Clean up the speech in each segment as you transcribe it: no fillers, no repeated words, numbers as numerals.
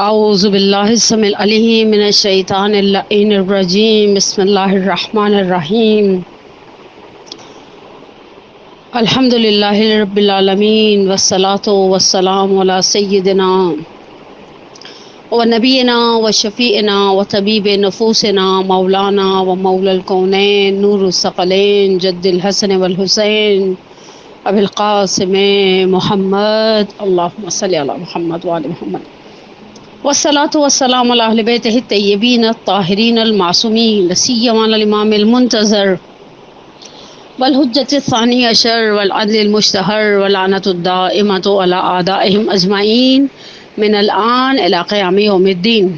اعوذ باللہ السمیع العلیم من الشیطان اللعین الرجیم بسم اللہ الرحمن الرحیم الحمد للہ رب العالمین والصلاة والسلام علی سیدنا و نبینا و شفیعنا و طبیب نفوسنا مولانا و مولا الکونین نور الثقلین جد الحسن والحسین ابی القاسم محمد اللہم صلی علی محمد وعلی محمد والصلاة والسلام علی اہل بیتہ الطیبین الطاہرین المعصومین سیما الامام المنتظر والحجۃ الثانی عشر والعدل المشتہر واللعنۃ الدائمۃ علی اعدائہم اجمعین من الآن الی قیام یوم الدین.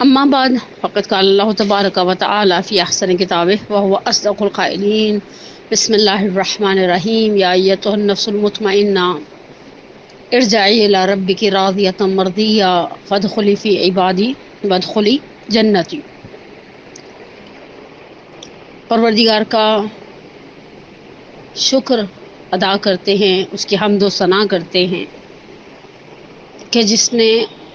اما بعد فقد قال اللہ تبارک و تعالی فی احسن کتابہ وهو اصدق القائلین بسم اللہ الرحمن الرحیم یا ایتها النفس المطمئنہ ارجعی الی ربک راضیۃ مرضیہ فادخلی فی عبادی وادخلی جنتی. پروردگار کا شکر ادا کرتے ہیں، اس کی حمد و ثنا کرتے ہیں کہ جس نے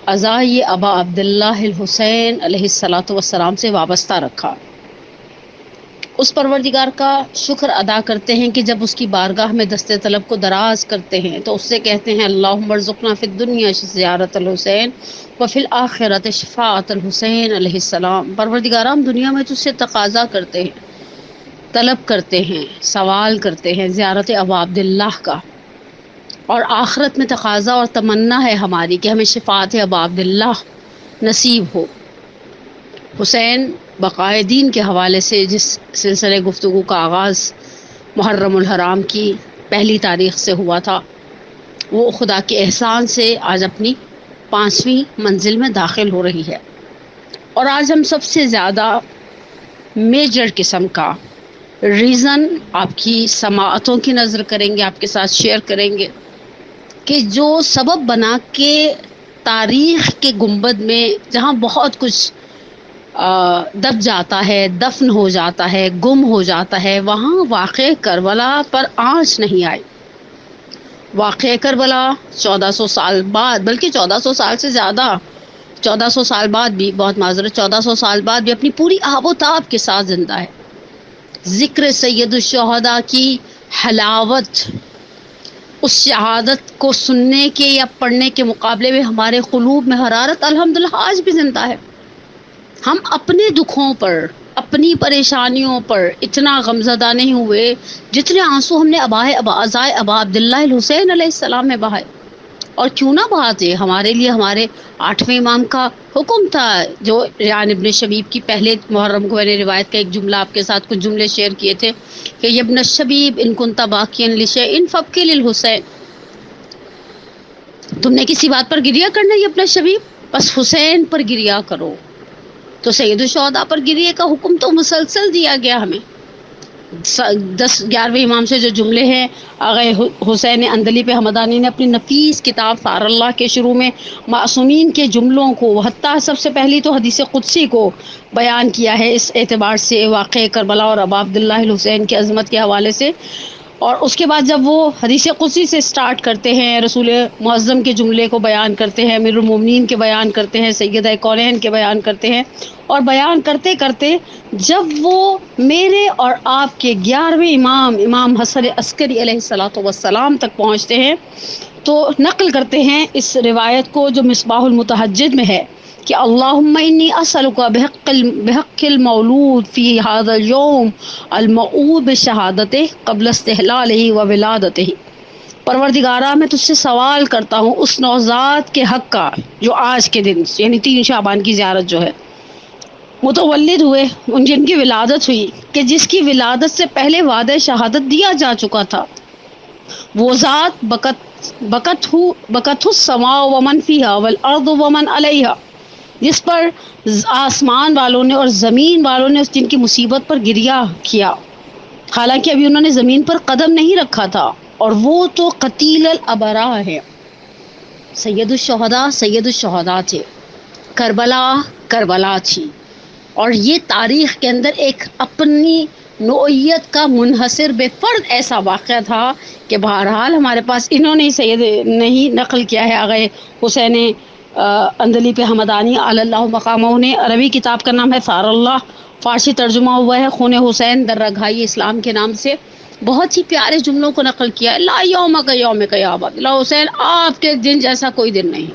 عزائی ابا عبداللہ الحسین علیہ الصلاۃ والسلام سے وابستہ رکھا. اس پروردگار کا شکر ادا کرتے ہیں کہ جب اس کی بارگاہ میں دست طلب کو دراز کرتے ہیں تو اس سے کہتے ہیں اللہم ارزقنا فی الدنیا زیارت الحسین وفی الآخرۃ شفاعت الحسین علیہ السلام. پروردگار ہم دنیا میں تجھ سے تقاضا کرتے ہیں، طلب کرتے ہیں، سوال کرتے ہیں زیارت ابا عبداللہ کا، اور آخرت میں تقاضا اور تمنا ہے ہماری کہ ہمیں شفاعت ابا عبداللہ نصیب ہو. حسین بقائے دین کے حوالے سے جس سلسلہ گفتگو کا آغاز محرم الحرام کی پہلی تاریخ سے ہوا تھا، وہ خدا کے احسان سے آج اپنی 5ویں منزل میں داخل ہو رہی ہے. اور آج ہم سب سے زیادہ میجر قسم کا ریزن آپ کی سماعتوں کی نظر کریں گے، آپ کے ساتھ شیئر کریں گے کہ جو سبب بنا کے تاریخ کے گنبد میں جہاں بہت کچھ دب جاتا ہے، دفن ہو جاتا ہے، گم ہو جاتا ہے، وہاں واقع کربلا پر آنچ نہیں آئی. واقع کربلا 1400 سال بعد، بلکہ 1400 سال سے زیادہ، 1400 سال بعد بھی، بہت معذرت، 1400 سال بعد بھی اپنی پوری آب و تاب کے ساتھ زندہ ہے. ذکر سید الشہداء کی حلاوت اس شہادت کو سننے کے یا پڑھنے کے مقابلے میں ہمارے قلوب میں حرارت الحمدللہ آج بھی زندہ ہے. ہم اپنے دکھوں پر، اپنی پریشانیوں پر اتنا غمزدہ نہیں ہوئے جتنے آنسو ہم نے عزائے ابا عبداللہ الحسین علیہ السلام میں بہائے. اور کیوں نہ بہاتے، ہمارے لیے ہمارے 8ویں امام کا حکم تھا، جو ریان ابن شبیب کی پہلے محرم کو میں نے روایت کا ایک جملہ آپ کے ساتھ کچھ جملے شیئر کیے تھے کہ یا ابن شبیب ان کنت باقیا لشیء فابکی للحسین. تم نے کسی بات پر گریہ کرنا ہے ابن شبیب، بس حسین پر گریہ کرو. تو سید الشہداء پر گریہ کا حکم تو مسلسل دیا گیا ہمیں. 11ویں امام سے جو جملے ہیں آغا حسین اندلی پہ حمدانی نے اپنی نفیس کتاب ثار اللہ کے شروع میں معصومین کے جملوں کو، حتیٰ سب سے پہلی تو حدیث قدسی کو بیان کیا ہے اس اعتبار سے واقع کربلا اور ابا عبداللہ الحسین کی عظمت کے حوالے سے. اور اس کے بعد جب وہ حدیث قدسی سے سٹارٹ کرتے ہیں، رسول معظم کے جملے کو بیان کرتے ہیں، امیر المومنین کے بیان کرتے ہیں، سیدہ کونین کے بیان کرتے ہیں، اور بیان کرتے کرتے جب وہ میرے اور آپ کے 11ویں امام حسن عسکری علیہ الصلاۃ والسلام تک پہنچتے ہیں تو نقل کرتے ہیں اس روایت کو جو مصباح المتہجد میں ہے کہ اللہم انی اسألک بحق المولود فی هذا اليوم الموعود بشہادتہ قبل استحلالہ و ولادتہ. پروردگارہ میں تجھ سے سوال کرتا ہوں اس نوزاد کے حق کا جو آج کے دن یعنی 3 شعبان کی زیارت جو ہے متولد ہوئے، ان جن کی ولادت ہوئی، کہ جس کی ولادت سے پہلے وعدہ شہادت دیا جا چکا تھا. وہ ذات بکت السماء ومن فیہا والارض ومن علیہا، جس پر آسمان والوں نے اور زمین والوں نے جن کی مصیبت پر گریہ کیا، حالانکہ ابھی انہوں نے زمین پر قدم نہیں رکھا تھا. اور وہ تو قتیل الابرا ہے، سید الشہداء تھے. کربلا تھی. اور یہ تاریخ کے اندر ایک اپنی نوعیت کا منحصر بے فرد ایسا واقعہ تھا کہ بہرحال ہمارے پاس انہوں نے سید نہیں نقل کیا ہے آغا حسین اندلیب حمدانی علی اللہ مقامہ نے، عربی کتاب کا نام ہے ثار اللہ، فارسی ترجمہ ہوا ہے خون حسین در رگھائی اسلام کے نام سے. بہت ہی پیارے جملوں کو نقل کیا ہے. لا یوم کا یوم کا یا ابا عبداللہ حسین، آپ کے دن جیسا کوئی دن نہیں.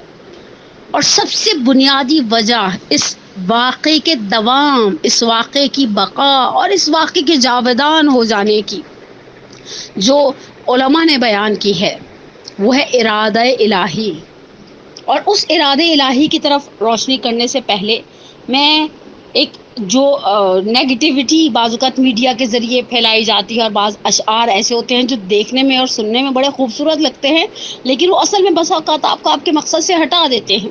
اور سب سے بنیادی وجہ اس واقعے کے دوام، اس واقعے کی بقا اور اس واقعے کے جاودان ہو جانے کی جو علماء نے بیان کی ہے، وہ ہے ارادہ الہی. اور اس ارادہ الہی کی طرف روشنی کرنے سے پہلے میں ایک جو نیگیٹیوٹی بعض اوقات میڈیا کے ذریعے پھیلائی جاتی ہے، اور بعض اشعار ایسے ہوتے ہیں جو دیکھنے میں اور سننے میں بڑے خوبصورت لگتے ہیں لیکن وہ اصل میں بس اوقات آپ کو آپ کے مقصد سے ہٹا دیتے ہیں.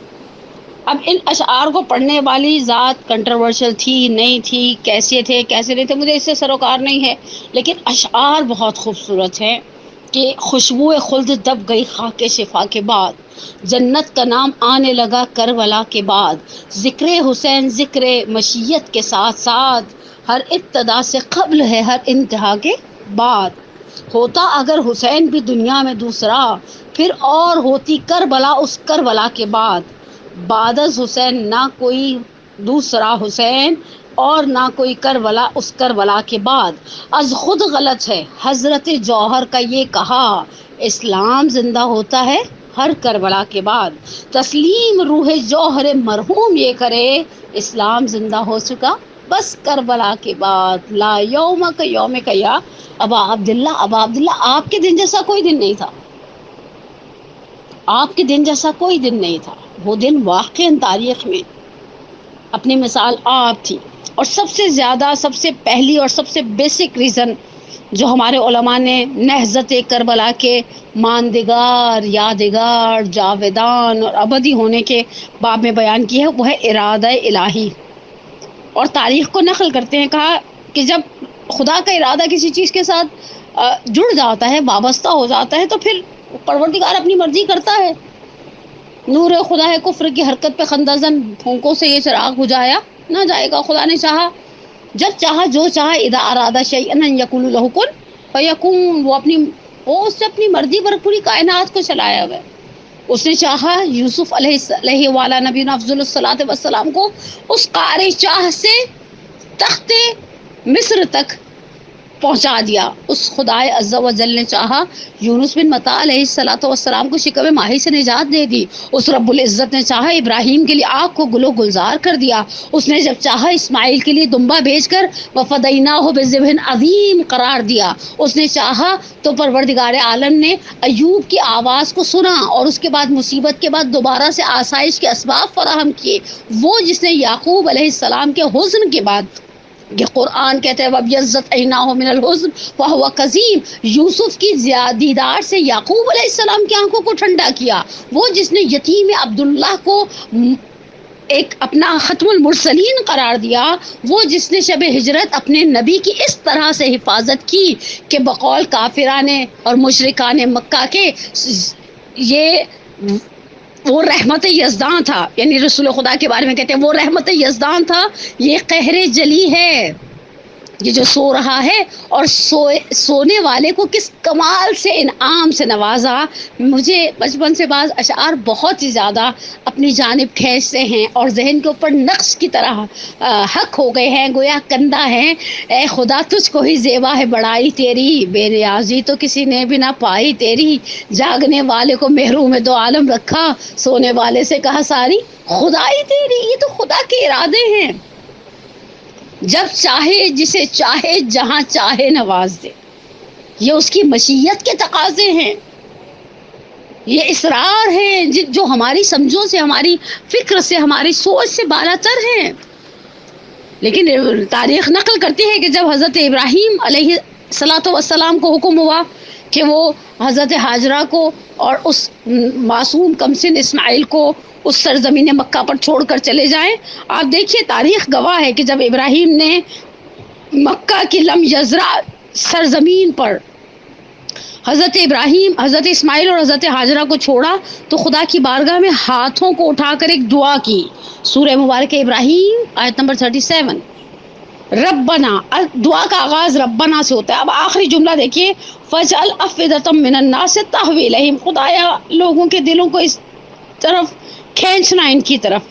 اب ان اشعار کو پڑھنے والی ذات کنٹروورشل تھی نہیں تھی، کیسے تھے کیسے نہیں تھے، مجھے اس سے سروکار نہیں ہے، لیکن اشعار بہت خوبصورت ہیں کہ خوشبو خلد دب گئی خاک شفا کے بعد، جنت کا نام آنے لگا کربلا کے بعد، ذکر حسین ذکر مشیت کے ساتھ ساتھ ہر ابتدا سے قبل ہے ہر انتہا کے بعد. ہوتا اگر حسین بھی دنیا میں دوسرا، پھر اور ہوتی کربلا اس کربلا کے بعد. بعد از حسین نہ کوئی دوسرا حسین اور نہ کوئی کربلا اس کربلا کے بعد. از خود غلط ہے حضرت جوہر کا یہ کہا، اسلام زندہ ہوتا ہے ہر کربلا کے بعد. تسلیم روح جوہر مرحوم یہ کرے، اسلام زندہ ہو چکا بس کربلا کے بعد. لا یوم کا یوم کا یا ابا عبداللہ، ابا عبداللہ آپ کے دن جیسا کوئی دن نہیں تھا، آپ کے دن جیسا کوئی دن نہیں تھا. وہ دن واقعاً تاریخ میں اپنی مثال آپ تھی. اور سب سے زیادہ، سب سے پہلی اور سب سے بیسک ریزن جو ہمارے علماء نے نہضت کربلا کے ماندگار، یادگار، جاودان اور ابدی ہونے کے باب میں بیان کی ہے، وہ ہے ارادہ الہی. اور تاریخ کو نقل کرتے ہیں، کہا کہ جب خدا کا ارادہ کسی چیز کے ساتھ جڑ جاتا ہے، وابستہ ہو جاتا ہے، تو پھر پروردگار اپنی مرضی کرتا ہے. نور خدا ہے کفر کی حرکت پہ خندازن پھونکوں سے یہ چراغ بجھایا نہ جائے گا. خدا نے چاہا، جب چاہا، جو چاہا، اذا ارادہ شیئا ان یقول له کن فیکون. وہ اس سے اپنی مرضی پر پوری کائنات کو چلایا ہوا ہے. اس نے چاہا یوسف علیہ وعلی نبینا افضل الصلاۃ والسلام کو اس قعر چاہ سے تخت مصر تک پہنچا دیا. اس خدائے عز و جل نے چاہا یونس بن متی علیہ الصلوۃ والسلام کو شکم ماہی سے نجات دے دی. اس رب العزت نے چاہا ابراہیم کے لیے آگ کو گل و گلزار کر دیا. اس نے جب چاہا اسماعیل کے لیے دمبا بھیج کر وفدیناہ بذبح عظیم قرار دیا. اس نے چاہا تو پروردگار عالم نے ایوب کی آواز کو سنا اور اس کے بعد مصیبت کے بعد دوبارہ سے آسائش کے اسباب فراہم کیے. وہ جس نے یعقوب علیہ السلام کے حزن کے بعد، یہ قرآن کہتے ہیں وَابْيَضَّتْ عَيْنَاهُ مِنَ الْحُزْنِ وَهُوَ كَظِيمٌ، یوسف کی دیدار سے یعقوب علیہ السلام کی آنکھوں کو ٹھنڈا کیا. وہ جس نے یتیم عبداللہ کو ایک اپنا ختم المرسلین قرار دیا. وہ جس نے شب ہجرت اپنے نبی کی اس طرح سے حفاظت کی کہ بقول کافران اور مشرکان مکہ کے یہ وہ رحمت یزدان تھا، یعنی رسول خدا کے بارے میں کہتے ہیں وہ رحمت یزدان تھا، یہ قہر جلی ہے، یہ جو سو رہا ہے اور سونے والے کو کس کمال سے انعام سے نوازا. مجھے بچپن سے بعض اشعار بہت ہی زیادہ اپنی جانب کھینچتے ہیں اور ذہن کے اوپر نقش کی طرح حق ہو گئے ہیں، گویا کندہ ہیں. اے خدا تجھ کو ہی زیبا ہے بڑائی تیری، بے نیازی تو کسی نے بھی نہ پائی تیری. جاگنے والے کو محروم دو عالم رکھا، سونے والے سے کہا ساری خدائی تیری. یہ تو خدا کے ارادے ہیں، جب چاہے جسے چاہے جہاں چاہے نواز دے. یہ اس کی مشیت کے تقاضے ہیں، یہ اسرار ہیں جو ہماری سمجھوں سے، ہماری فکر سے، ہماری سوچ سے بالا تر ہیں. لیکن تاریخ نقل کرتی ہے کہ جب حضرت ابراہیم علیہ الصلوۃ والسلام کو حکم ہوا کہ وہ حضرت ہاجرہ کو اور اس معصوم کمسن اسماعیل کو اس سرزمین مکہ پر چھوڑ کر چلے جائیں. آپ دیکھیے تاریخ گواہ ہے کہ جب ابراہیم نے مکہ کی لم یزرع سرزمین پر حضرت ابراہیم، حضرت اسماعیل اور حضرت ہاجرہ کو چھوڑا تو خدا کی بارگاہ میں ہاتھوں کو اٹھا کر ایک دعا کی. سورہ مبارک ابراہیم آیت نمبر 37. ربنا، دعا کا آغاز ربنا سے ہوتا ہے. اب آخری جملہ دیکھیے فَاجْعَلْ أَفْئِدَةً مِّنَ النَّاسِ تَهْوِي إِلَيْهِمْ. خدایا لوگوں کے دلوں کو اس طرف کھینچ فرینچ لائن کی طرف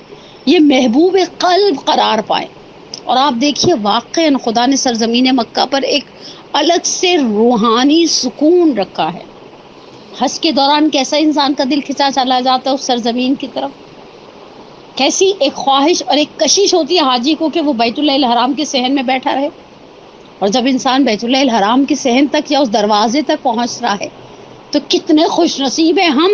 یہ محبوب قلب قرار پائے. اور آپ دیکھیے واقعاً خدا نے سرزمین مکہ پر ایک الگ سے روحانی سکون رکھا ہے. حج کے دوران کیسا انسان کا دل کھنچا چلا جاتا ہے اس سرزمین کی طرف. کیسی ایک خواہش اور ایک کشش ہوتی ہے حاجی کو کہ وہ بیت اللہ الحرام کے صحن میں بیٹھا رہے. اور جب انسان بیت اللہ الحرام کے صحن تک یا اس دروازے تک پہنچ رہا ہے تو کتنے خوش نصیب ہیں ہم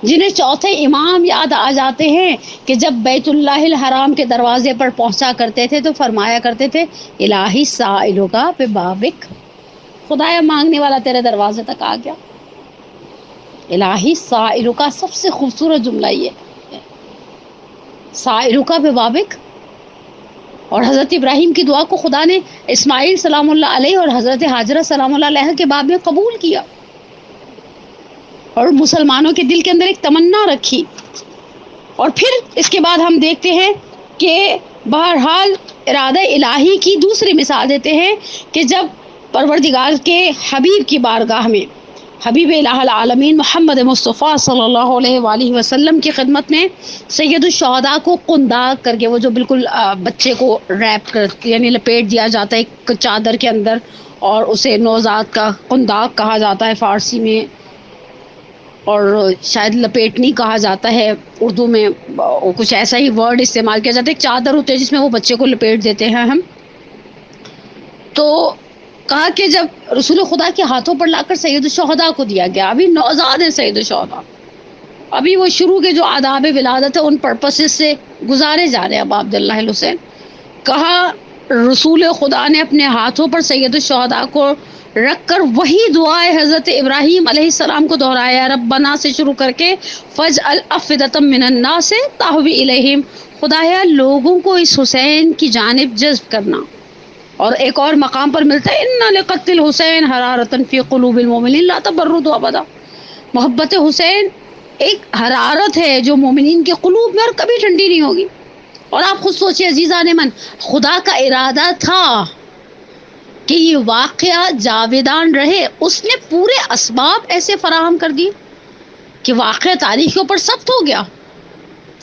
جنہیں چوتھے امام یاد آ جاتے ہیں کہ جب بیت اللہ الحرام کے دروازے پر پہنچا کرتے تھے تو فرمایا کرتے تھے الہی سائلوں کا پہ بابک، خدایا مانگنے والا تیرے دروازے تک آ گیا. الہی سائلوں کا سب سے خوبصورت جملہ یہ سائلوں کا پہ بابک. اور حضرت ابراہیم کی دعا کو خدا نے اسماعیل سلام اللہ علیہ اور حضرت ہاجرہ سلام اللہ علیہ کے باب میں قبول کیا اور مسلمانوں کے دل کے اندر ایک تمنا رکھی. اور پھر اس کے بعد ہم دیکھتے ہیں کہ بہرحال ارادہ الہی کی دوسری مثال دیتے ہیں کہ جب پروردگار کے حبیب کی بارگاہ میں حبیب الہ العالمین محمد مصطفیٰ صلی اللہ علیہ وآلہ وسلم کی خدمت میں سید الشہداء کو قنداق کر کے، وہ جو بالکل بچے کو ریپ کر یعنی لپیٹ دیا جاتا ہے ایک چادر کے اندر، اور اسے نوزاد کا قنداق کہا جاتا ہے فارسی میں، اور شاید لپیٹنی کہا جاتا ہے اردو میں، کچھ ایسا ہی ورڈ استعمال کیا جاتا ہے. ایک چادر ہوتی ہے جس میں وہ بچے کو لپیٹ دیتے ہیں ہم. تو کہا کہ جب رسول خدا کے ہاتھوں پر لا کر سید الشہداء کو دیا گیا، ابھی نوزاد ہے سید الشہداء، ابھی وہ شروع کے جو آداب ولادت ہے ان پرپسز سے گزارے جا رہے ہیں ابا عبداللہ الحسین. کہا رسول خدا نے اپنے ہاتھوں پر سید الشہداء کو رکھ کر وہی دعائے حضرت ابراہیم علیہ السلام کو دہرایا، ربنا سے شروع کر کے فجعل افئدۃ من الناس تہوی الیہم، خدایا لوگوں کو اس حسین کی جانب جذب کرنا. اور ایک اور مقام پر ملتا ہے ان لقتل حسین حرارۃ فی قلوب المؤمنین لا تبردوا ابدا، محبت حسین ایک حرارت ہے جو مومنین کے قلوب میں اور کبھی ٹھنڈی نہیں ہوگی. اور آپ خود سوچئے عزیزان من، خدا کا ارادہ تھا کہ یہ واقعہ جاویدان رہے، اس نے پورے اسباب ایسے فراہم کر دیے کہ واقعہ تاریخ کے اوپر ثبت ہو گیا.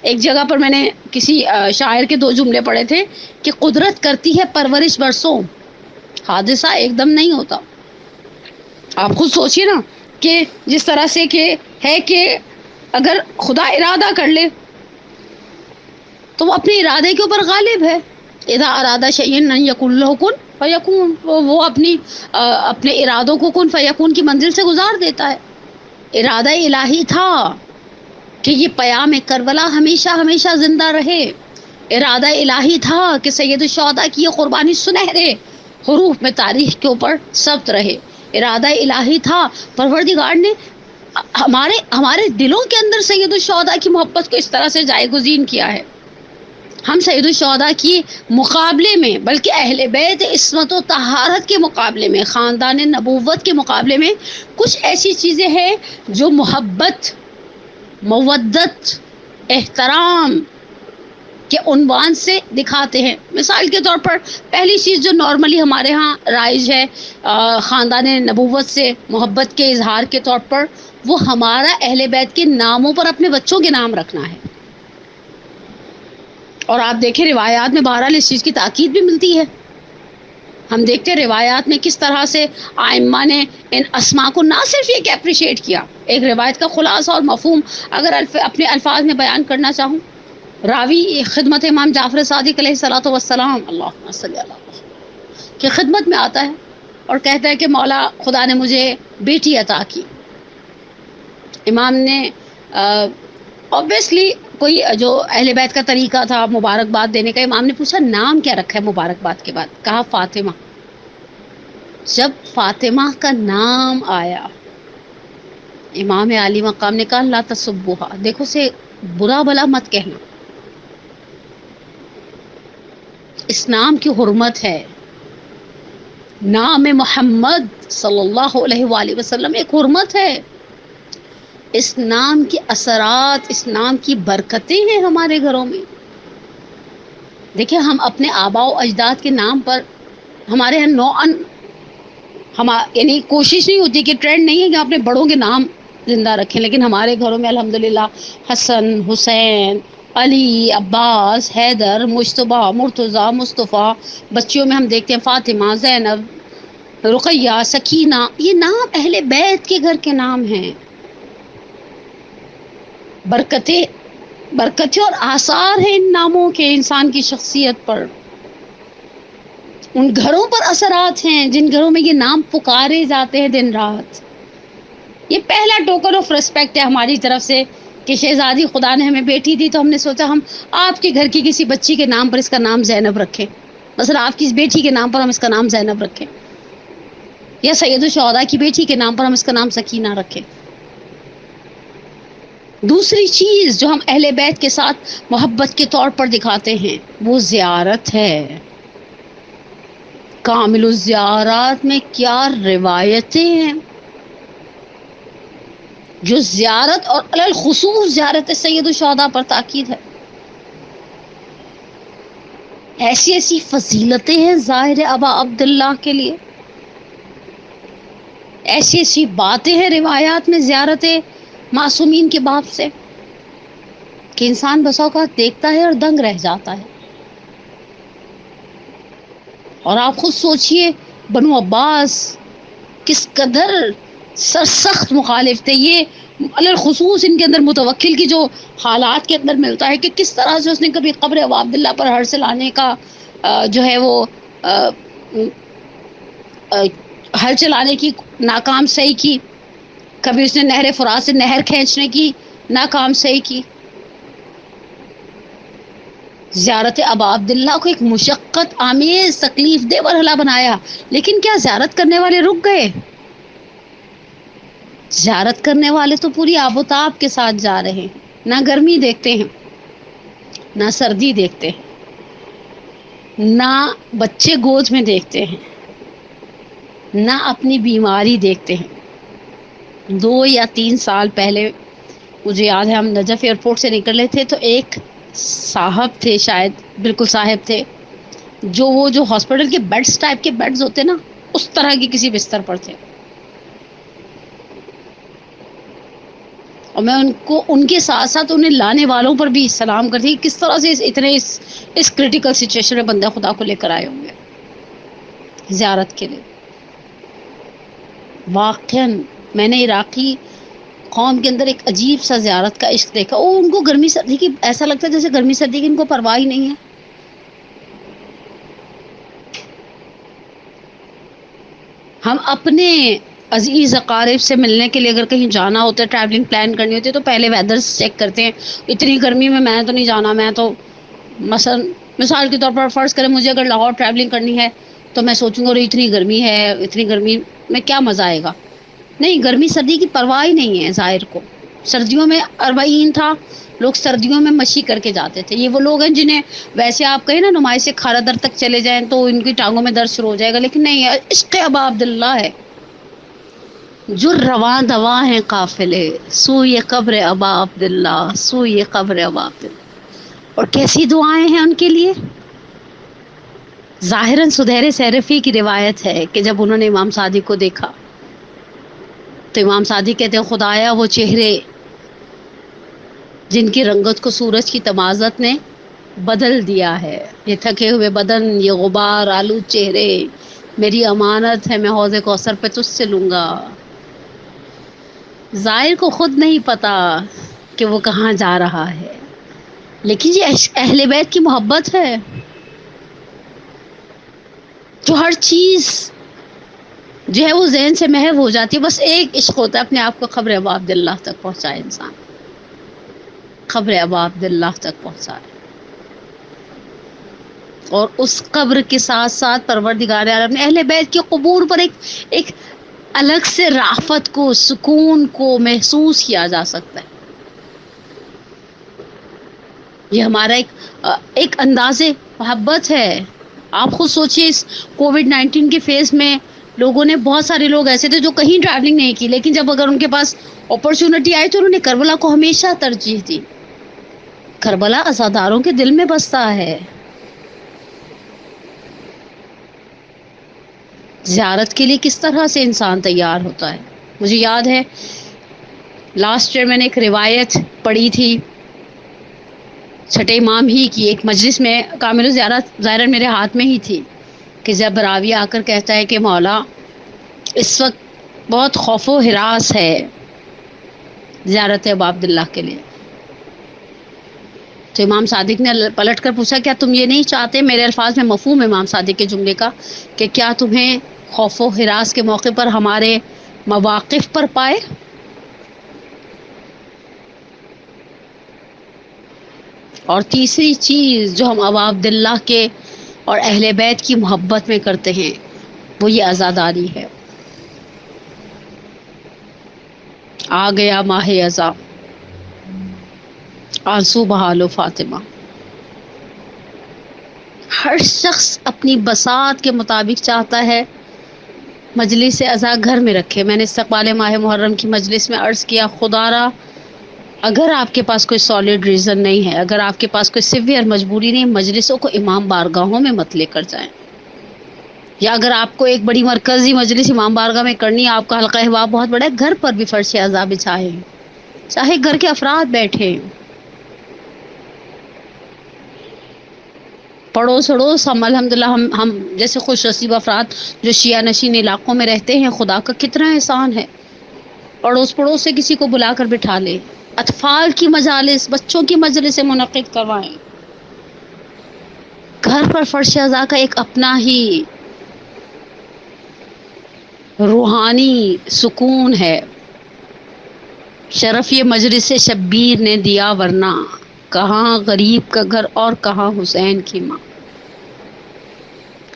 ایک جگہ پر میں نے کسی شاعر کے 2 جملے پڑھے تھے کہ قدرت کرتی ہے پرورش برسوں، حادثہ ایک دم نہیں ہوتا. آپ خود سوچئے نا کہ جس طرح سے کہ ہے کہ اگر خدا ارادہ کر لے تو وہ اپنے ارادے کے اوپر غالب ہے. اذا ارادہ شیئن ان یکن لہ کن فیکون، وہ اپنے ارادوں کو کن فیکون کی منزل سے گزار دیتا ہے. ارادہ الہی تھا کہ یہ پیام کربلا ہمیشہ ہمیشہ زندہ رہے. ارادہ الہی تھا کہ سید الشہداء کی یہ قربانی سنہرے حروف میں تاریخ کے اوپر ثبت رہے. ارادہ الہی تھا، پروردگار نے ہمارے دلوں کے اندر سید الشہداء کی محبت کو اس طرح سے جائگزین کیا ہے. ہم سید الشہداء کی مقابلے میں، بلکہ اہل بیت عصمت و طہارت کے مقابلے میں، خاندان نبوت کے مقابلے میں کچھ ایسی چیزیں ہیں جو محبت، مودت، احترام کے عنوان سے دکھاتے ہیں. مثال کے طور پر پہلی چیز جو نارملی ہمارے ہاں رائج ہے خاندان نبوت سے محبت کے اظہار کے طور پر، وہ ہمارا اہل بیت کے ناموں پر اپنے بچوں کے نام رکھنا ہے. اور آپ دیکھیں روایات میں بہرحال اس چیز کی تاکید بھی ملتی ہے. ہم دیکھتے ہیں روایات میں کس طرح سے ائمہ نے ان اسماء کو نہ صرف یہ کہ اپریشیٹ کیا. ایک روایت کا خلاصہ اور مفہوم اگر اپنے الفاظ میں بیان کرنا چاہوں، راوی خدمت امام جعفر صادق علیہ الصلوۃ والسلام اللہم صلی اللہ کی خدمت میں آتا ہے اور کہتا ہے کہ مولا خدا نے مجھے بیٹی عطا کی. امام نے obviously کوئی جو اہل بیت کا طریقہ تھا مبارکباد دینے کا، امام نے پوچھا نام کیا رکھا ہے مبارکباد کے بعد؟ کہا فاطمہ. جب فاطمہ کا نام آیا امام عالی مقام نے کہا لا تسبوها، دیکھو سے برا بلا مت کہنا، اس نام کی حرمت ہے. نام محمد صلی اللہ علیہ وآلہ وسلم ایک حرمت ہے. اس نام کے اثرات، اس نام کی برکتیں ہیں ہمارے گھروں میں. دیکھیں ہم اپنے آباء و اجداد کے نام پر ہمارے یہاں نوعاً یعنی کوشش نہیں ہوتی کہ ٹرینڈ نہیں ہے کہ اپنے بڑوں کے نام زندہ رکھیں، لیکن ہمارے گھروں میں الحمدللہ حسن، حسین، علی، عباس، حیدر، مجتبیٰ، مرتضیٰ، مصطفیٰ، بچیوں میں ہم دیکھتے ہیں فاطمہ، زینب، رقیہ، سکینہ، یہ نام اہل بیت کے گھر کے نام ہیں. برکتیں برکتیں اور آثار ہیں ان ناموں کے انسان کی شخصیت پر. ان گھروں پر اثرات ہیں جن گھروں میں یہ نام پکارے جاتے ہیں دن رات. یہ پہلا ٹوکن آف ریسپیکٹ ہے ہماری طرف سے کہ شہزادی خدا نے ہمیں بیٹی دی تو ہم نے سوچا ہم آپ کے گھر کی کسی بچی کے نام پر اس کا نام زینب رکھیں. مثلا آپ کی اس بیٹی کے نام پر ہم اس کا نام زینب رکھیں، یا سید الشہداء کی بیٹی کے نام پر ہم اس کا نام سکینہ رکھیں. دوسری چیز جو ہم اہل بیت کے ساتھ محبت کے طور پر دکھاتے ہیں وہ زیارت ہے. کامل الزیارات میں کیا روایتیں ہیں جو زیارت اور علی الخصوص زیارت سید الشہداء پر تاکید ہے. ایسی ایسی فضیلتیں ہیں ظاہر ابا عبداللہ کے لیے، ایسی ایسی باتیں ہیں روایات میں زیارت معصومین کے باب سے کہ انسان بسا اوقات دیکھتا ہے اور دنگ رہ جاتا ہے. اور آپ خود سوچئے بنو عباس کس قدر سرسخت مخالف تھے. یہ علی الخصوص ان کے اندر متوکل کی جو حالات کے اندر ملتا ہے کہ کس طرح سے اس نے کبھی قبر ابا عبداللہ پر ہر سے لانے کا جو ہے وہ ہل چلانے کی ناکام صحیح کی، کبھی اس نے نہر فرات سے نہر کھینچنے کی ناکام صحیح کی. زیارت ابا عبداللہ کو ایک مشقت آمیز تکلیف دہ مرحلہ بنایا، لیکن کیا زیارت کرنے والے رک گئے؟ زیارت کرنے والے تو پوری آب و تاب کے ساتھ جا رہے ہیں. نہ گرمی دیکھتے ہیں، نہ سردی دیکھتے ہیں، نہ بچے گود میں دیکھتے ہیں، نہ اپنی بیماری دیکھتے ہیں. 2 یا 3 سال پہلے مجھے یاد ہے ہم نجف ایئرپورٹ سے نکلے تھے تو ایک صاحب تھے، شاید بالکل صاحب تھے، جو ہاسپٹل کے بیڈز ٹائپ کے بیڈز ہوتے نا اس طرح کی کسی بستر پر تھے. اور میں ان کے ساتھ ساتھ انہیں لانے والوں پر بھی سلام کرتی کس طرح سے اس کریٹیکل سچویشن میں بندہ خدا کو لے کر آئے ہوں گے زیارت کے لیے. واقعاً میں نے عراقی قوم کے اندر ایک عجیب سا زیارت کا عشق دیکھا. ان کو گرمی سردی کی ایسا لگتا ہے جیسے گرمی سردی کی ان کو پرواہ ہی نہیں ہے. ہم اپنے عزیز اقارب سے ملنے کے لیے اگر کہیں جانا ہوتا ہے، ٹریولنگ پلان کرنی ہوتی ہے تو پہلے ویدر چیک کرتے ہیں. اتنی گرمی میں تو نہیں جانا. میں تو مثال کے طور پر فرض کریں مجھے اگر لاہور ٹریولنگ کرنی ہے تو میں سوچوں گا اتنی گرمی ہے، اتنی گرمی میں کیا مزہ آئے گا. نہیں، گرمی سردی کی پرواہ ہی نہیں ہے ظاہر کو. سردیوں میں 40 تھا، لوگ سردیوں میں مشی کر کے جاتے تھے. یہ وہ لوگ ہیں جنہیں ویسے آپ کہیں نا نمائش سے کھارا در تک چلے جائیں تو ان کی ٹانگوں میں درد شروع ہو جائے گا، لیکن نہیں، عشق ابا عبداللہ ہے. جو رواں دواں ہیں قافلے سوئے قبر ابا عبداللہ، سوئے قبر ابا عبداللہ. اور کیسی دعائیں ہیں ان کے لیے. ظاہراً سدیر سیرفی کی روایت ہے کہ جب انہوں نے امام صادق کو دیکھا تو امام صادق کہتے ہیں خدایا وہ چہرے جن کی رنگت کو سورج کی تمازت نے بدل دیا ہے، یہ تھکے ہوئے بدن، یہ غبار آلود چہرے، میری امانت ہے میں حوض کوثر پہ تجھ سے لوں گا. ظاہر کو خود نہیں پتا کہ وہ کہاں جا رہا ہے، لیکن یہ اہل بیت کی محبت ہے جو ہر چیز جو ہے وہ ذہن سے محو ہو جاتی ہے. بس ایک عشق ہوتا ہے اپنے آپ کو قبر ابا عبداللہ تک پہنچائے انسان، قبر ابا عبداللہ تک پہنچائے. اور اس قبر کے ساتھ ساتھ پروردگار عالم نے اہل بیت کے قبور پر ایک الگ سے رافت کو، سکون کو محسوس کیا جا سکتا ہے. یہ ہمارا ایک انداز محبت ہے. آپ خود سوچئے اس کووڈ-19 کے فیز میں لوگوں نے، بہت سارے لوگ ایسے تھے جو کہیں ٹریولنگ نہیں کی، لیکن جب اگر ان کے پاس اپرچونٹی آئی تو انہوں نے کربلا کو ہمیشہ ترجیح دی. کربلا عزاداروں کے دل میں بستا ہے. زیارت کے لیے کس طرح سے انسان تیار ہوتا ہے. مجھے یاد ہے لاسٹ ایئر میں نے ایک روایت پڑھی تھی چھٹے امام ہی کی ایک مجلس میں کامل الزیارت ظاہراً میرے ہاتھ میں ہی تھی کہ جب راوی آ کر کہتا ہے کہ مولا اس وقت بہت خوف و ہراس ہے زیارت ابا عبداللہ کے لیے، تو امام صادق نے پلٹ کر پوچھا کیا تم یہ نہیں چاہتے، میرے الفاظ میں مفہوم امام صادق کے جملے کا، کہ کیا تمہیں خوف و ہراس کے موقع پر ہمارے مواقف پر پائے؟ اور تیسری چیز جو ہم ابا عبداللہ کے اور اہل بیت کی محبت میں کرتے ہیں وہ یہ عزاداری ہے۔ آ گیا ماہ عزا، آنسو بہا لو فاطمہ۔ ہر شخص اپنی بساط کے مطابق چاہتا ہے مجلس عزا گھر میں رکھے۔ میں نے استقبال ماہ محرم کی مجلس میں عرض کیا خدا را اگر آپ کے پاس کوئی سالڈ ریزن نہیں ہے، اگر آپ کے پاس کوئی سیویئر مجبوری نہیں، مجلسوں کو امام بارگاہوں میں مت لے کر جائیں، یا اگر آپ کو ایک بڑی مرکزی مجلس امام بارگاہ میں کرنی ہے، آپ کا حلقہ احباب بہت بڑا ہے، گھر پر بھی فرش عزا بچھائیں، چاہے گھر کے افراد بیٹھے، پڑوس اڑوس ہم الحمدللہ ہم جیسے خوش نصیب افراد جو شیعہ نشین علاقوں میں رہتے ہیں، خدا کا کتنا احسان ہے، اڑوس پڑوس سے کسی کو بلا کر بٹھا لے، اطفال کی مجالس، بچوں کی مجلس منعقد کروائیں۔ گھر پر فرش عزا کا ایک اپنا ہی روحانی سکون ہے، شرف یہ مجلس شبیر نے دیا ورنہ کہاں غریب کا گھر اور کہاں حسین کی ماں۔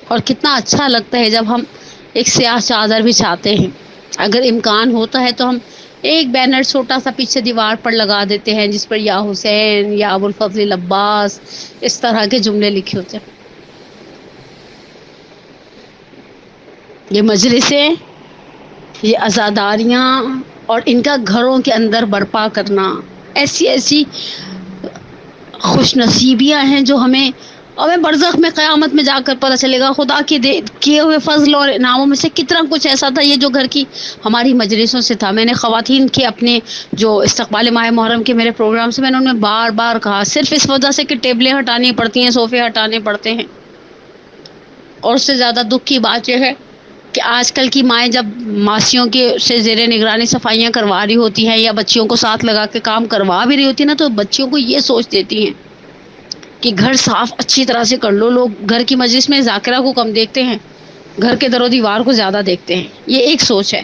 اور کتنا اچھا لگتا ہے جب ہم ایک سیاہ چادر بچھاتے ہیں، اگر امکان ہوتا ہے تو ہم ایک بینر چھوٹا سا پیچھے دیوار پر لگا دیتے ہیں جس پر یا حسین یا ابو الفضل عباس اس طرح کے جملے لکھے ہوتے ہیں۔ یہ مجلسیں، یہ عزاداریاں اور ان کا گھروں کے اندر برپا کرنا، ایسی ایسی خوش نصیبیاں ہیں جو ہمیں برزخ میں قیامت میں جا کر پتہ چلے گا خدا کے کیے ہوئے فضل اور انعاموں میں سے کتنا کچھ ایسا تھا یہ جو گھر کی ہماری مجلسوں سے تھا۔ میں نے خواتین کے اپنے جو استقبال ماہ محرم کے میرے پروگرام سے میں نے انہیں بار بار کہا، صرف اس وجہ سے کہ ٹیبلیں ہٹانی پڑتی ہیں، صوفے ہٹانے پڑتے ہیں، اور اس سے زیادہ دکھ کی بات یہ ہے کہ آج کل کی مائیں جب ماسیوں کے سے زیر نگرانی صفائیاں کروا رہی ہوتی ہیں یا بچیوں کو ساتھ لگا کے کام کروا بھی رہی ہوتی ہیں نا، تو بچیوں کو یہ سوچ دیتی ہیں کہ گھر صاف اچھی طرح سے کر لو۔ لوگ گھر کی مجلس میں ذاکرہ کو کم دیکھتے ہیں، گھر کے در و دیوار کو زیادہ دیکھتے ہیں، یہ ایک سوچ ہے۔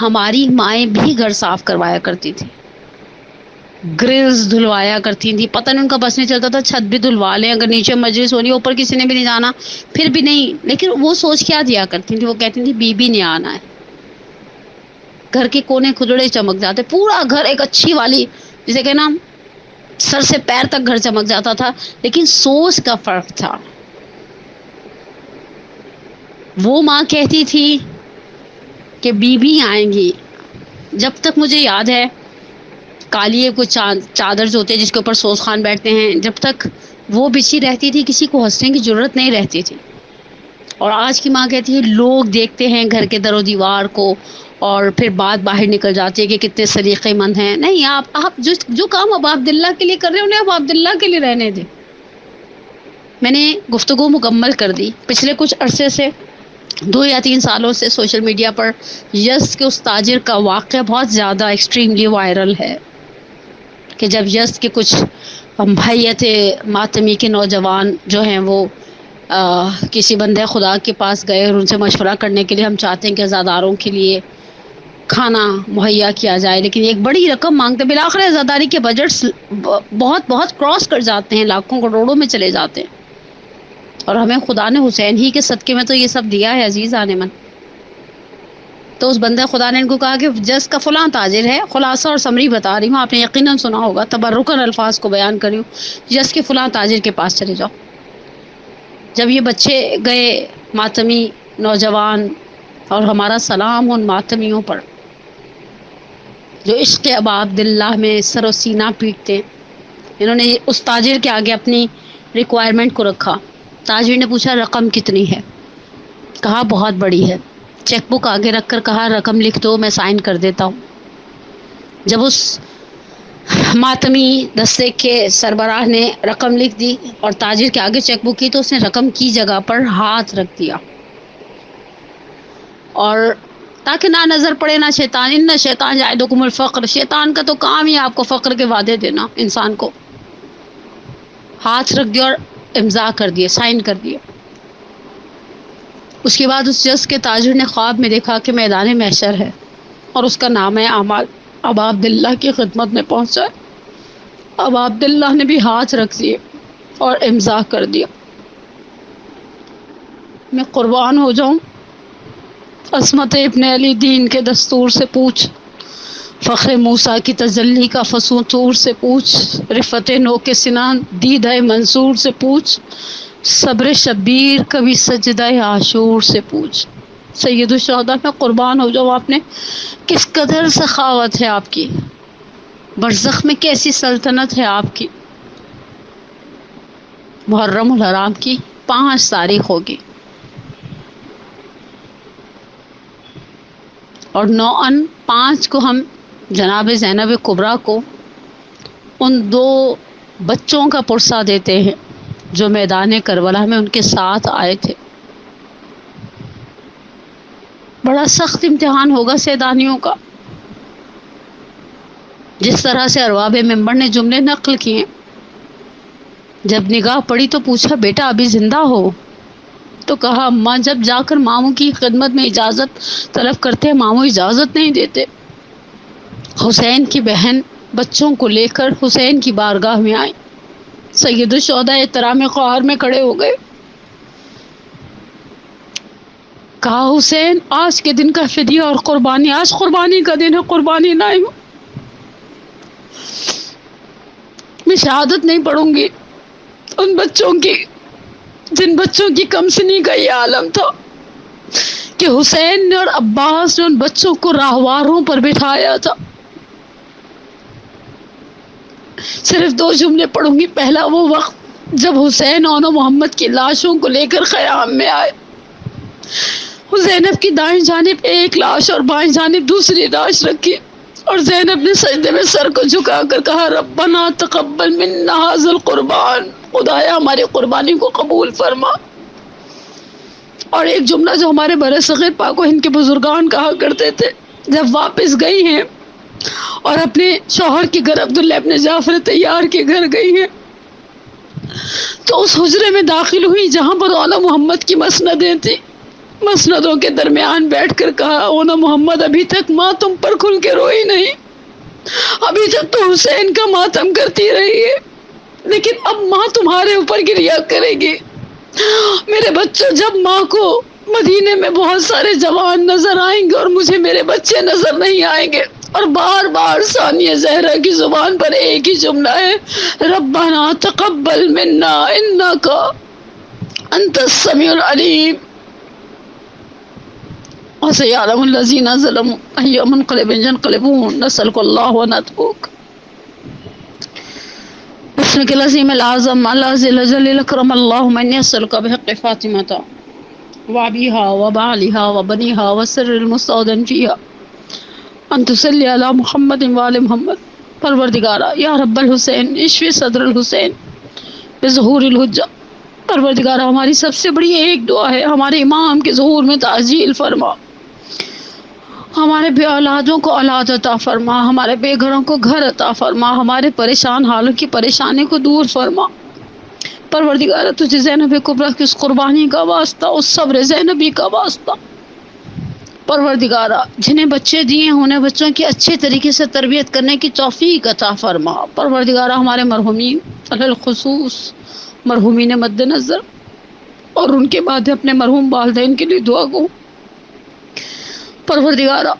ہماری مائیں بھی گھر صاف کروایا کرتی تھی، گرلز دھلوایا کرتی تھی، پتہ نہیں ان کا بس نہیں چلتا تھا چھت بھی دھلوا لیں، اگر نیچے مجلس ہونی اوپر کسی نے بھی نہیں جانا پھر بھی نہیں، لیکن وہ سوچ کیا دیا کرتی تھی، وہ کہتی تھی بی بی نے آنا ہے۔ گھر کے کونے کھجڑے چمک جاتے، پورا گھر ایک اچھی والی جسے کہنا سر سے پیر تک گھر چمک جاتا تھا، لیکن سوچ کا فرق تھا۔ وہ ماں کہتی تھی کہ بی بی آئیں گی، جب تک مجھے یاد ہے کالیے کو چادر جو ہوتے جس کے اوپر سوز خان بیٹھتے ہیں، جب تک وہ بچھی رہتی تھی کسی کو ہنسنے کی ضرورت نہیں رہتی تھی۔ اور آج کی ماں کہتی ہے لوگ دیکھتے ہیں گھر کے در و دیوار کو اور پھر بات باہر نکل جاتی ہے کہ کتنے سلیقے مند ہیں۔ نہیں، آپ جو کام ابا عبداللہ کے لیے کر رہے ہیں انہیں ابا عبداللہ کے لیے رہنے دیں۔ میں نے گفتگو مکمل کر دی۔ پچھلے کچھ عرصے سے 2 یا 3 سالوں سے سوشل میڈیا پر یزد کے اس تاجر کا واقعہ بہت زیادہ ایکسٹریملی وائرل ہے کہ جب یزد کے کچھ بھائیت ماتمی کے نوجوان جو ہیں وہ کسی بندے خدا کے پاس گئے اور ان سے مشورہ کرنے کے لیے ہم چاہتے ہیں کہ عزاداروں کے لیے کھانا مہیا کیا جائے، لیکن ایک بڑی رقم مانگتے، بالآخر عزاداری کے بجٹس بہت بہت کراس کر جاتے ہیں، لاکھوں کروڑوں میں چلے جاتے ہیں، اور ہمیں خدا نے حسین ہی کے صدقے میں تو یہ سب دیا ہے عزیز آنے من۔ تو اس بندہ خدا نے ان کو کہا کہ جس کا فلاں تاجر ہے، خلاصہ اور سمری بتا رہی ہوں، آپ نے یقیناً سنا ہوگا، تبرکن الفاظ کو بیان کری ہوں، جس کے فلاں تاجر کے پاس چلے جاؤ۔ جب یہ بچے گئے ماتمی نوجوان، اور ہمارا سلام ان ماتمیوں پر جو عشق ابا عبداللہ میں سر و سینہ پیٹتے ہیں، انہوں نے اس تاجر کے آگے اپنی ریکوائرمنٹ کو رکھا۔ تاجر نے پوچھا رقم کتنی ہے؟ کہا بہت بڑی ہے۔ چیک بک آگے رکھ کر کہا رقم لکھ دو، میں سائن کر دیتا ہوں۔ جب اس ماتمی دستے کے سربراہ نے رقم لکھ دی اور تاجر کے آگے چیک بک کی تو اس نے رقم کی جگہ پر ہاتھ رکھ دیا، اور تاکہ نہ نظر پڑے نہ شیطان، ان شیطان یعدکم الفقر، شیطان کا تو کام ہی آپ کو فقر کے وعدے دینا، انسان کو ہاتھ رکھ دیا اور امضاء کر دیے، سائن کر دیے۔ اس کے بعد اس شخص کے تاجر نے خواب میں دیکھا کہ میدان محشر ہے اور اس کا نام ہے اعمال ابا عبداللہ کی خدمت میں پہنچا ہے۔ ابا عبداللہ نے بھی ہاتھ رکھ دیے اور امضاء کر دیا۔ میں قربان ہو جاؤں، عصمت ابن علی دین کے دستور سے پوچھ، فخر موسیٰ کی تجلی کا فسونطور سے پوچھ، رفت نو کے سنان دیدہ منصور سے پوچھ، صبر شبیر کبھی سجدہ عاشور سے پوچھ۔ سید الشہداء میں قربان ہو جاؤ، آپ نے کس قدر سخاوت ہے آپ کی، برزخ میں کیسی سلطنت ہے آپ کی۔ محرم الحرام کی 5 تاریخ ہوگی اور 9/5 کو ہم جناب زینب کبریٰ کو ان 2 بچوں کا پرسہ دیتے ہیں جو میدان کربلا میں ان کے ساتھ آئے تھے۔ بڑا سخت امتحان ہوگا سیدانیوں کا۔ جس طرح سے ارباب منبر نے جملے نقل کیے، جب نگاہ پڑی تو پوچھا بیٹا ابھی زندہ ہو؟ تو کہا اماں جب جا کر ماموں کی خدمت میں اجازت طلب کرتے ہیں ماموں اجازت نہیں دیتے۔ حسین کی بہن بچوں کو لے کر حسین کی بارگاہ میں آئی۔ سید الشہداء احترام قہر میں کھڑے ہو گئے۔ کہا حسین آج کے دن کا فدیہ اور قربانی، آج قربانی کا دن ہے، قربانی لائے ہوں، میں شہادت نہیں پڑھوں گی ان بچوں کی جن بچوں کی کم سنی کا یہ عالم تھا کہ حسین نے اور عباس نے ان بچوں کو راہواروں پر بٹھایا تھا۔ صرف 2 جملے پڑھوں گی۔ پہلا وہ وقت جب حسین اور محمد کی لاشوں کو لے کر خیام میں آئے، زینب کی دائیں جانب ایک لاش اور بائیں جانب دوسری لاش رکھی، اور زینب نے سجدے میں سر کو جھکا کر کہا ربنا تقبل منا ھذا القربان، خدایا ہماری قربانی کو قبول فرما۔ اور ایک جملہ جو ہمارے برصغیر پاک و ہند کے بزرگان کہا کرتے تھے، جب واپس گئی ہیں اور اپنے شوہر کے گھر عبداللہ ابن جعفر طیار کے گھر گئی ہیں تو اس حجرے میں داخل ہوئی جہاں پر اونا محمد کی مسندیں تھیں۔ مسندوں کے درمیان بیٹھ کر کہا اونا محمد ابھی تک ماں تم پر کھل کے روئی نہیں، ابھی تک تو حسین کا ماتم کرتی رہی ہے، لیکن اب ماں تمہارے اوپر گریا کرے گی۔ میرے بچوں جب ماں کو مدینے میں بہت سارے جوان نظر آئیں گے اور مجھے میرے بچے نظر نہیں آئیں گے، اور بار بار ثانیہ زہرا کی زبان پر ایک ہی جملہ ہے ربنا تقبل منا انک انت السمیع العلیم وسيعلم الذين ظلموا أي منقلب ينقلبون نسألك الله ونتوب باسمك العظيم الأعظم العزيز الجليل الأكرم اللهم إني أسألك بحق فاطمة وأبيها وبعلها وبنيها والسر المستودع فيها أن تصلي على محمد وآل محمد۔ پروردگارہ یا رب الحسین اشفی صدر الحسین بظہور الحجہ، پروردگارہ ہماری سب سے بڑی ایک دعا ہے، ہمارے امام کے ظہور میں تعجیل فرما، ہمارے بے اولادوں کو اولاد عطا فرما، ہمارے بے گھروں کو گھر عطا فرما، ہمارے پریشان حالوں کی پریشانی کو دور فرما۔ پروردگارہ تجھے زینب کبریٰ کی اس قربانی کا واسطہ، اس صبر زینبی کا واسطہ، پروردگارہ جنہیں بچے دیے ہیں انہیں بچوں کی اچھے طریقے سے تربیت کرنے کی توفیق عطا فرما۔ پروردگارہ ہمارے مرحومین علی الخصوص مرحومین مد نظر اور ان کے بعد اپنے مرحوم والدین کے لیے دعا گو۔ پروردگارہ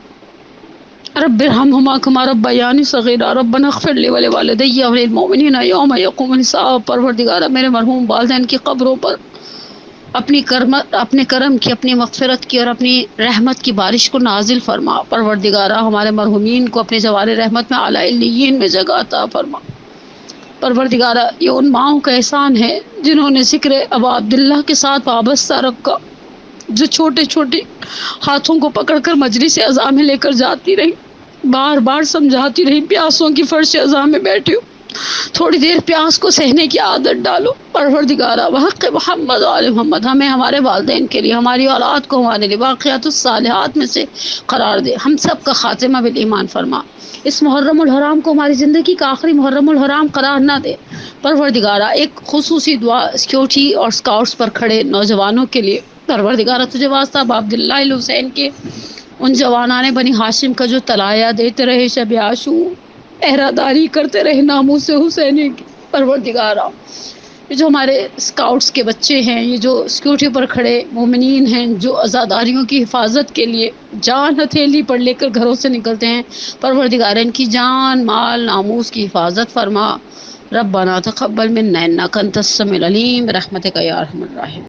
رب ارحمہما کما ربیانی صغیرا ربنا اغفر لی ولوالدی وللمؤمنین یوم یقوم الحساب۔ پروردگارہ میرے مرحوم والدین کی قبروں پر اپنے کرم کی، اپنی مغفرت کی اور اپنی رحمت کی بارش کو نازل فرما۔ پروردگارہ ہمارے مرحومین کو اپنے جوار رحمت میں اعلیٰ علیین میں جگہ عطا فرما۔ پروردگارہ یہ ان ماؤں کا احسان ہے جنہوں نے ذکر ابا عبداللہ کے ساتھ وابستہ رکھا، جو چھوٹے چھوٹے ہاتھوں کو پکڑ کر مجلس عزا میں لے کر جاتی رہی، بار بار سمجھاتی رہی، پیاسوں کی فرش ازاں میں بیٹھی ہوں، تھوڑی دیر پیاس کو سہنے کی عادت ڈالو۔ پروردگارہ بحق محمد و آل محمد ہمیں ہمارے والدین کے لیے، ہماری اولاد کو ہمارے لیے باقیات الصالحات میں سے قرار دے، ہم سب کا خاتمہ بالایمان فرما، اس محرم الحرام کو ہماری زندگی کا آخری محرم الحرام قرار نہ دے۔ پروردگارہ ایک خصوصی دعا سیکیورٹی اور سکاؤٹس پر کھڑے نوجوانوں کے لیے، پروردگارہ تجھے واسطہ عبداللہ الحسین کے ان جوانان بنی ہاشم کا جو طلایہ دیتے رہے شب عاشور، پہرہ داری کرتے رہے ناموس حسینی کی، پروردگارہ یہ جو ہمارے اسکاؤٹس کے بچے ہیں، یہ جو سیکیورٹی پر کھڑے مومنین ہیں، جو عزاداریوں کی حفاظت کے لیے جان ہتھیلی پر لے کر گھروں سے نکلتے ہیں، پروردگار ان کی جان مال ناموس کی حفاظت فرما۔ ربنا تقبل منا انک انت السمیع العلیم برحمتک یا ارحم الراحمین۔